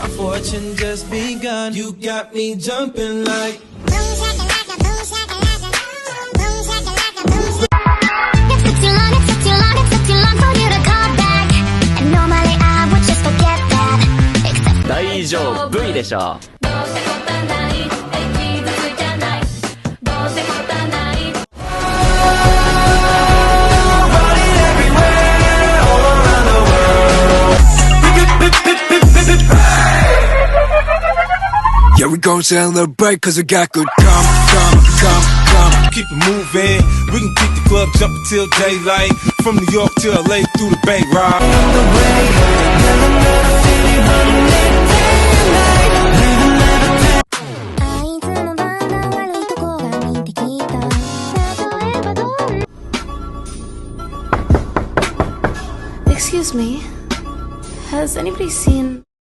My fortune just begun. You got me jumping like.大丈夫でしょ。Yeah, we gon' celebrate cause we got good come. Keep it moving, we can keep the club jumping till daylight. From New York to LA through the Bay Ride. Excuse me, has anybody seen